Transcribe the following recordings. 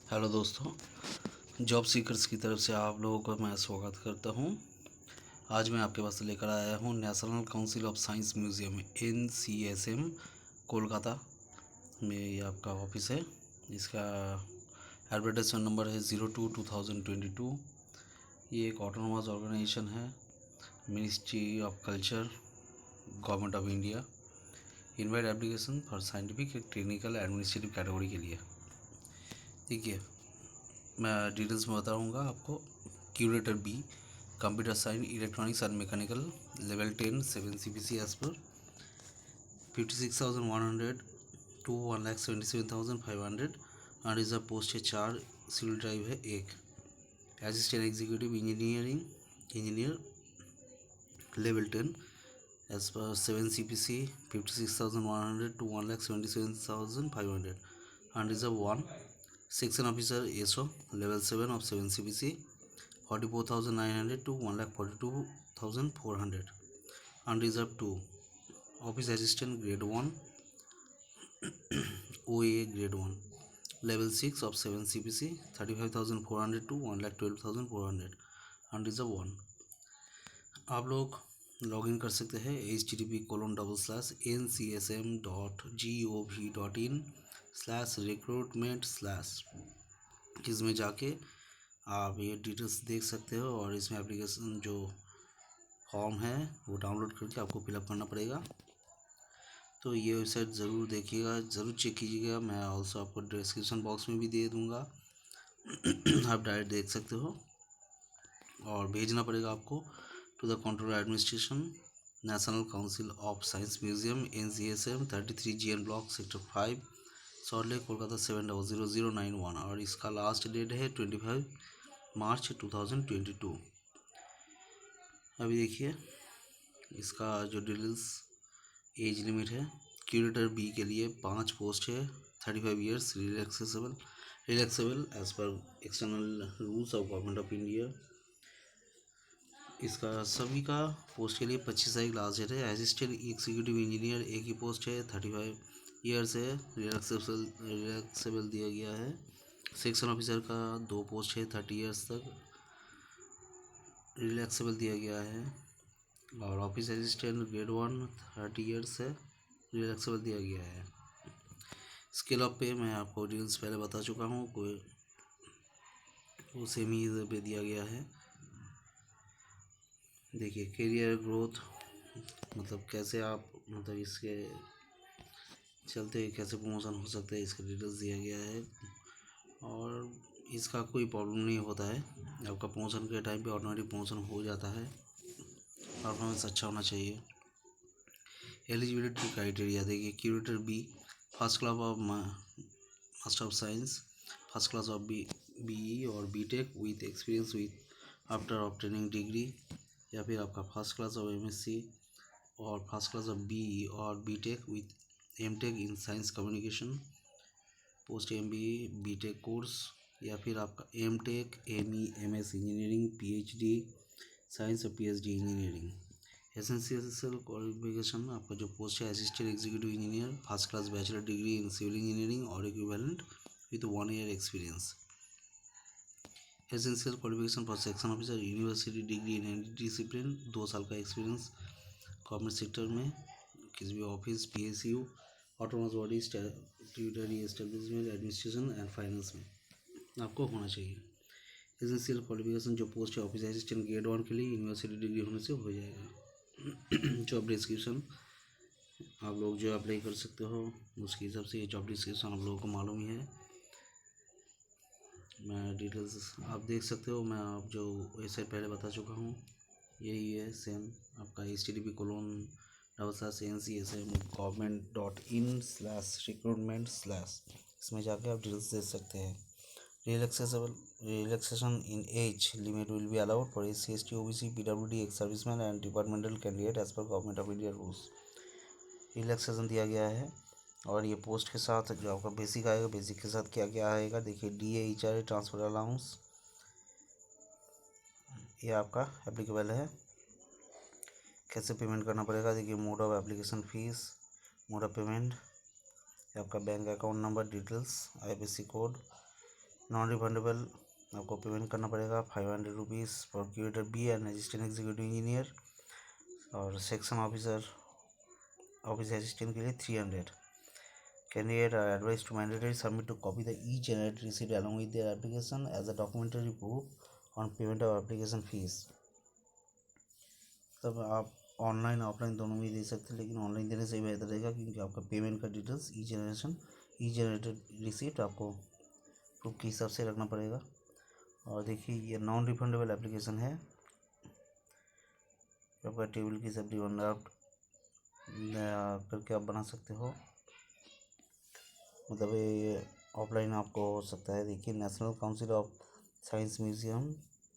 Hello दोस्तों, job seekers की तरफ से आप लोगों का मैं स्वागत करता हूं। आज मैं आपके पास लेकर आया हूं national council of science museum NCSM Kolkata में ये आपका ऑफिस है। इसका एडवर्टाइजमेंट नंबर है 02/2022। ये एक ऑटोनोमस ऑर्गेनाइजेशन है, ministry of culture, government of India. Invite application for scientific, technical, administrative category के लिए। देखिए, मैं डिटेल्स में बताऊंगा आपको। Curator B, computer science, electronics and mechanical, level 10, 7 CPC as per 56,100 to 1,77,500। Unreserved post है 4, सिविल ड्राइव है 1। Assistant executive engineer level 10 as per 7 CPC 56,100 to 1,77,500। Unreserve 1। Section officer ASO level 7 of 7 CPC 44,900 to 1,42,400। Unreserve 2। Office assistant grade 1 OA grade 1 level 6 of 7 CPC 35,400 to 1,12,400। Unreserve 1। आप लोग login कर सकते हैं http://ncsm.gov.in/recruitment/ इसमें जाके आप ये डिटेल्स देख सकते हो। और इसमें एप्लीकेशन जो फॉर्म है वो डाउनलोड करके आपको फिलअप करना पड़ेगा। तो ये वेबसाइट ज़रूर देखिएगा, ज़रूर चेक कीजिएगा। मैं ऑल्सो आपको डिस्क्रिप्शन बॉक्स में भी दे दूँगा आप डायरेक्ट देख सकते हो। और भेजना पड़ेगा आपको to the control administration, national council of science museum NCSM 33 GN block sector 5, salt Kolkata 700091। और इसका लास्ट डेट है 25 मार्च 2022। अभी देखिए इसका जो डिटेल्स, एज लिमिट है। क्यूरेटर बी के लिए 5 पोस्ट है, 35 years, relaxable as per external rules of government of India. इसका सभी का पोस्ट के लिए 25 तारीख लास्ट डेट है। असिस्टेंट एग्जीक्यूटिव इंजीनियर एक ही पोस्ट है, 35 ईयर्स है, रिलैक्सेबल दिया गया है। सेक्शन ऑफिसर का 2 पोस्ट है, 30 ईयर्स तक, रिलैक्सेबल दिया गया है। और ऑफिस असिस्टेंट ग्रेड 1 30 ईयर्स है, रिलैक्सेबल दिया गया है। स्केल ऑफ पे मैं आपको डिटेल्स पहले बता चुका हूँ, कोई वो सेम ही पे दिया गया है। देखिए करियर ग्रोथ, मतलब कैसे आप मतलब इसके चलते कैसे प्रमोशन हो सकते हैं, इसका डिटेल्स दिया गया है। और इसका कोई प्रॉब्लम नहीं होता है, आपका प्रमोशन के टाइम पे ऑटोमेटिक प्रमोशन हो जाता है। परफॉर्मेंस अच्छा होना चाहिए। एलिजिबिलिटी क्राइटेरिया देखिए, curator B first class of master of science, first class of BE और BTech with experience with after obtaining degree, या फिर आपका फर्स्ट क्लास ऑफ MSc और फर्स्ट क्लास ऑफ BE और BTech with MTech in science communication, post MBA BTech course, या फिर आपका MTech ME MS engineering, PhD science और PhD engineering. Essential qualification आपका जो पोस्ट है assistant executive engineer, first class bachelor degree in civil engineering और equivalent with 1 year experience. Essential qualification for section officer, university degree in any discipline, 2 साल का experience government sector में, किसी भी office, PSU, autonomous body, statutory establishment, administration and finance में आपको होना चाहिए। एसेंशियल क्वालिफिकेशन जो पोस्ट है ऑफिस असिस्टेंट ग्रेड 1 के लिए यूनिवर्सिटी डिग्री होने से हो जाएगा। जॉब डिस्क्रिप्शन आप लोग जो अप्लाई कर सकते हो उसके हिसाब से ये जॉब डिस्क्रिप्शन आप लोगों को मालूम ही है। मैं डिटेल्स आप देख सकते हो, मैं आप जो वेबसाइट पहले बता चुका हूँ यही है सेम आपका http://ncsm.government.in/recruitment/ इसमें जाके आप डिटेल्स देख सकते हैं। Relaxation in age limit will be allowed for SC, ST, OBC, PWD, ex-servicemen and departmental candidate as per Government of India rules। Relaxation दिया गया है। और ये पोस्ट के साथ जो आपका बेसिक आएगा, बेसिक के साथ क्या क्या आएगा देखिए, DA HRA ट्रांसफर अलाउंस ये आपका एप्लीकेबल है। कैसे पेमेंट करना पड़ेगा देखिए, mode of application fees, mode of payment, आपका bank account number details, IFSC code, non refundable आपको पेमेंट करना पड़ेगा 500 rupees for curator B and assistant executive engineer, और सेक्शन ऑफिस असिस्टेंट के लिए 300। Candidate are advised to mandatory submit to copy the e-generated receipt along with their application as a documentary proof on payment of application fees। तब आप online offline दोनों भी दे सकते हैं, लेकिन ऑनलाइन देने से ही बेहतर रहेगा, क्योंकि आपका पेमेंट का डिटेल्स ई जनरेटेड रिसीप्ट आपको प्रूफ के हिसाब से रखना पड़ेगा। और देखिए ये नॉन रिफंडेबल एप्लीकेशन है, आपका टेबल की सब डिमांड ड्राफ्ट करके आप बना सकते हो, मतलब ये ऑफलाइन आपको हो सकता है। देखिए national council of science museum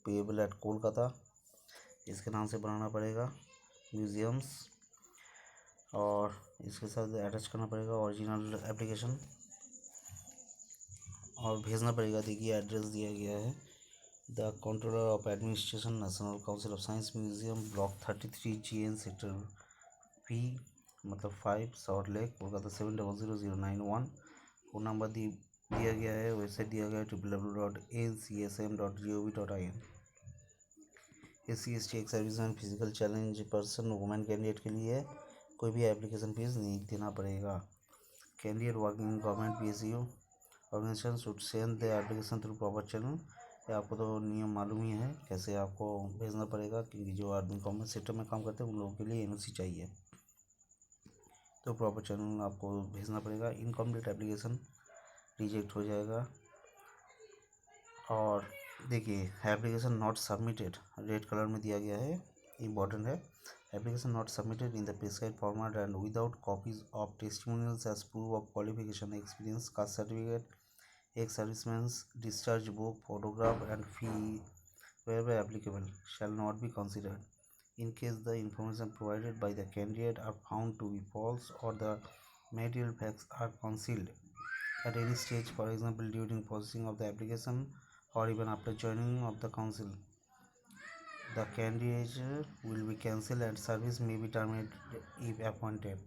payable eight Kolkata, इसके नाम से बनाना पड़ेगा म्यूजियम्स, और इसके साथ अटैच करना पड़ेगा ओरिजिनल एप्लीकेशन और भेजना पड़ेगा। देखिए एड्रेस दिया गया है, the controller of administration national council of science museum block 33 GN sector P मतलब 5 salt lake Kolkata 700091। Phone number दिया गया है, वेबसाइट दिया गया है www.ncsm.gov.in। SC/ST ex serviceman physical challenge person women candidate के लिए कोई भी एप्लीकेशन फीस नहीं देना पड़ेगा। Candidate working government PSU organization should send the application through proper channel. ये आपको तो नियम मालूम ही है कैसे आपको भेजना पड़ेगा, क्योंकि जो आदमी गवर्नमेंट सेक्टर में काम करते हैं उन लोगों के लिए NOC चाहिए, तो प्रॉपर चैनल आपको भेजना पड़ेगा। इनकम्प्लीट एप्लीकेशन रिजेक्ट हो जाएगा। और देखिए application not submitted red colour में दिया गया है, इम्पॉर्टेंट है। Application not submitted in the prescribed format and without copies of testimonials age proof of qualification experience caste certificate ex servicemen's discharge book photograph and fee wherever applicable shall not be considered in case the information provided by the candidate are found to be false or the material facts are concealed at any stage, for example during processing of the application or even after joining of the council. The candidate will be cancelled and service may be terminated if appointed.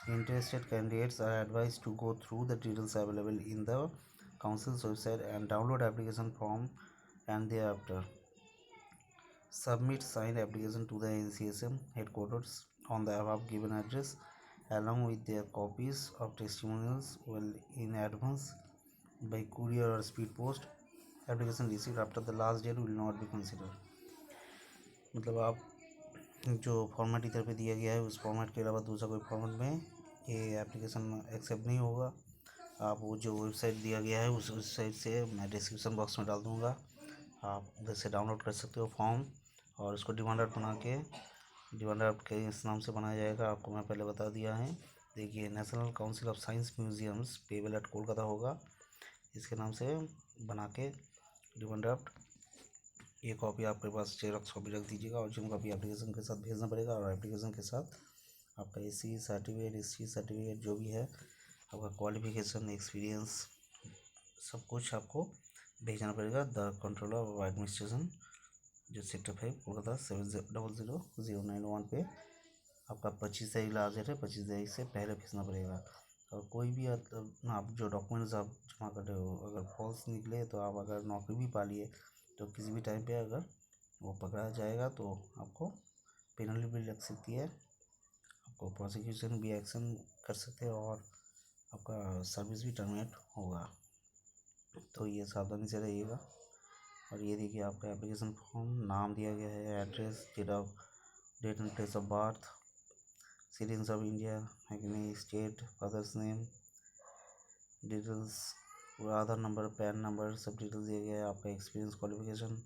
Interested candidates are advised to go through the details available in the council's website and download application form and thereafter submit signed application to the NCSM headquarters on the above given address along with their copies of testimonials well in advance by courier or speed post. Application received after the last date will not be considered। मतलब आप जो format इधर पे दिया गया है उस format के अलावा दूसरा कोई फॉर्मेट में ये एप्लीकेशन एक्सेप्ट नहीं होगा। आप वो जो वेबसाइट दिया गया है उस वेबसाइट से मैं डिस्क्रिप्शन बॉक्स में डाल दूँगा, आप उधर से डाउनलोड कर सकते हो फॉर्म, और उसको डिमांड ड्राफ्ट बना के डिमांड ड्राफ्ट के इस नाम से बनाया जाएगा, आपको मैं पहले बता दिया है। देखिए national council of science museums payable eight Kolkata होगा, इसके नाम से बना के डिमांड ड्राफ्ट ये कॉपी आपके पास जेरॉक्स कॉपी रख दीजिएगा, ओरिजिनल कॉपी एप्लीकेशन के साथ भेजना पड़ेगा, और एप्लीकेशन के साथ आपका SC सर्टिफिकेट ST सर्टिफिकेट जो भी है आपका क्वालिफिकेशन एक्सपीरियंस सब कुछ आपको भेजना पड़ेगा। द कंट्रोलर ऑफ एडमिनिस्ट्रेशन जो सेक्टर 5 कोलकाता 700091 पे आपका 25 तारीख लास्ट डेट है, 25 तारीख से पहले भेजना पड़ेगा। और कोई भी आप जो डॉक्यूमेंट्स आप जमा कर रहे हो अगर फॉल्स निकले तो आप अगर नौकरी भी पा लिए तो किसी भी टाइम पे अगर वो पकड़ा जाएगा तो आपको पेनल्टी भी लग सकती है, आपको प्रोसिक्यूशन भी एक्शन कर सकते हैं और आपका सर्विस भी टर्मिनेट होगा, तो ये सावधानी से रहिएगा। और ये देखिए आपका एप्लीकेशन फॉर्म, नाम दिया गया है, address, date and place of birth, citizen of India है कि नहीं, state, father's name, details, Aadhaar number, PAN number सब डिटेल्स दिया गया है। आपका एक्सपीरियंस, क्वालिफिकेशन,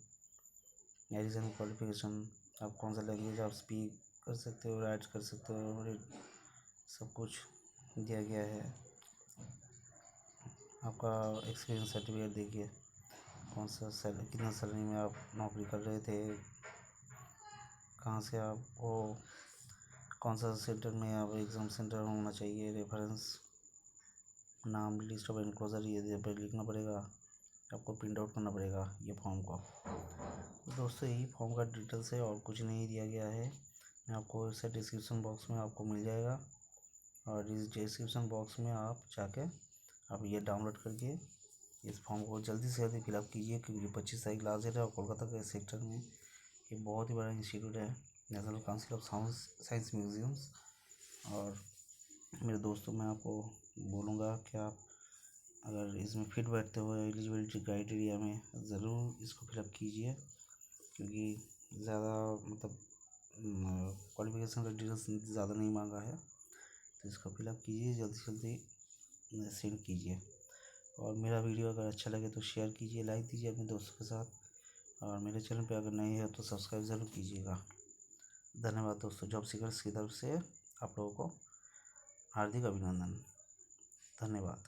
एडिशनल क्वालिफिकेशन, आप कौन सा लैंग्वेज आप स्पीक कर सकते हो, राइट कर सकते हो, सब कुछ दिया गया है। आपका एक्सपीरियंस सर्टिफिकेट देखिए कौन सा कितना सैलरी में आप नौकरी कर रहे थे, कहाँ से आप वो कौन सा सेंटर में आप एग्ज़ाम सेंटर होना चाहिए, रेफरेंस, नाम, लिस्ट ऑफ एनक्लोजर ये पर लिखना पड़ेगा, आपको प्रिंट आउट करना पड़ेगा ये फॉर्म को। दोस्तों यही फॉर्म का डिटेल्स है और कुछ नहीं दिया गया है, मैं आपको इसे डिस्क्रिप्शन बॉक्स में आपको मिल जाएगा, और इस डिस्क्रिप्शन बॉक्स में आप जाके आप ये डाउनलोड करके इस फॉर्म को जल्दी से जल्दी फिलअप कीजिए, क्योंकि 25 तारीख लास्ट डेट है और कोलकाता के सेक्टर में ये बहुत ही बड़ा इंस्टीट्यूट है, national council of science museums. और मेरे दोस्तों, मैं आपको बोलूँगा कि आप अगर इसमें फिट बैठते हो एलिजिबिलिटी क्राइटेरिया में, ज़रूर इसको फिलअप कीजिए, क्योंकि ज़्यादा मतलब क्वालिफिकेशन का डिटेल्स ज़्यादा नहीं मांगा है, तो इसको फिलअप कीजिए, जल्दी से जल्दी सेंड कीजिए। और मेरा वीडियो अगर अच्छा लगे तो शेयर कीजिए, लाइक दीजिए अपने दोस्तों के साथ, और मेरे चैनल पे अगर नए हैं तो सब्सक्राइब ज़रूर कीजिएगा। धन्यवाद दोस्तों। जॉब सीकर्स की तरफ से आप लोगों को हार्दिक अभिनंदन। धन्यवाद।